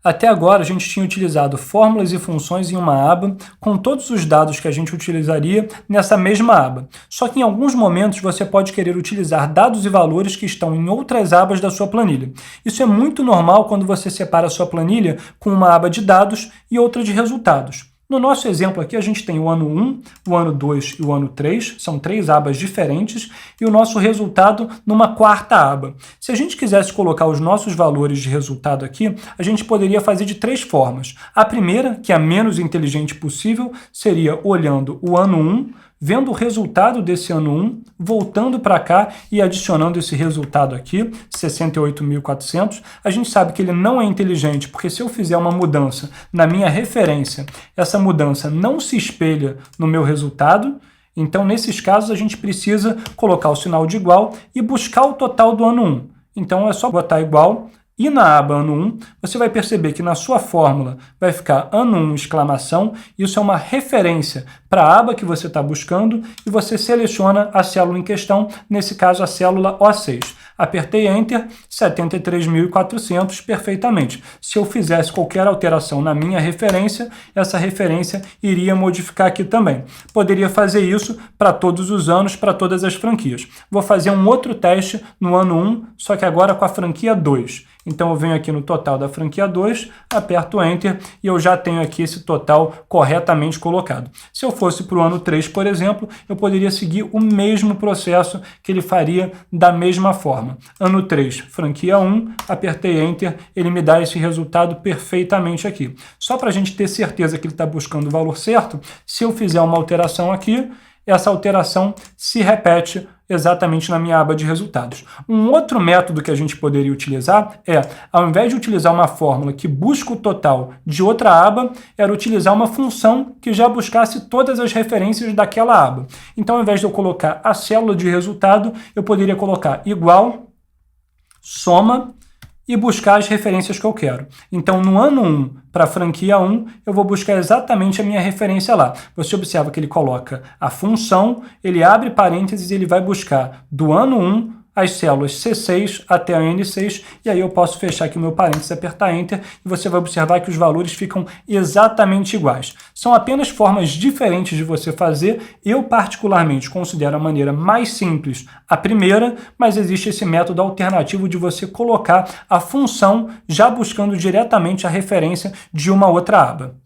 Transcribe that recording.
Até agora, a gente tinha utilizado fórmulas e funções em uma aba, com todos os dados que a gente utilizaria nessa mesma aba. Só que em alguns momentos você pode querer utilizar dados e valores que estão em outras abas da sua planilha. Isso é muito normal quando você separa a sua planilha com uma aba de dados e outra de resultados. No nosso exemplo aqui, a gente tem o ano 1, o ano 2 e o ano 3, são 3 abas diferentes, e o nosso resultado numa quarta aba. Se a gente quisesse colocar os nossos valores de resultado aqui, a gente poderia fazer de 3 formas. A primeira, que é a menos inteligente possível, seria olhando o ano 1, vendo o resultado desse ano 1, voltando para cá e adicionando esse resultado aqui, 68.400. A gente sabe que ele não é inteligente, porque se eu fizer uma mudança na minha referência, essa mudança não se espelha no meu resultado. Então, nesses casos, a gente precisa colocar o sinal de igual e buscar o total do ano 1. Então, é só botar igual. E na aba ano 1, você vai perceber que na sua fórmula vai ficar ano 1, exclamação. Isso é uma referência para a aba que você está buscando e você seleciona a célula em questão, nesse caso a célula O6. Apertei Enter, 73.400 perfeitamente. Se eu fizesse qualquer alteração na minha referência, essa referência iria modificar aqui também. Poderia fazer isso para todos os anos, para todas as franquias. Vou fazer um outro teste no ano 1, só que agora com a franquia 2. Então eu venho aqui no total da franquia 2, aperto Enter e eu já tenho aqui esse total corretamente colocado. Se eu fosse para o ano 3, por exemplo, eu poderia seguir o mesmo processo que ele faria da mesma forma. Ano 3, franquia 1, apertei Enter, ele me dá esse resultado perfeitamente aqui. Só para a gente ter certeza que ele está buscando o valor certo, se eu fizer uma alteração aqui, essa alteração se repete exatamente na minha aba de resultados. Um outro método que a gente poderia utilizar é, ao invés de utilizar uma fórmula que busca o total de outra aba, era utilizar uma função que já buscasse todas as referências daquela aba. Então, ao invés de eu colocar a célula de resultado, eu poderia colocar igual, soma, e buscar as referências que eu quero. Então, no ano 1, para a franquia 1, eu vou buscar exatamente a minha referência lá. Você observa que ele coloca a função, ele abre parênteses e ele vai buscar do ano 1 as células C6 até a N6, e aí eu posso fechar aqui o meu parênteses, apertar Enter, e você vai observar que os valores ficam exatamente iguais. São apenas formas diferentes de você fazer. Eu, particularmente, considero a maneira mais simples a primeira, mas existe esse método alternativo de você colocar a função já buscando diretamente a referência de uma outra aba.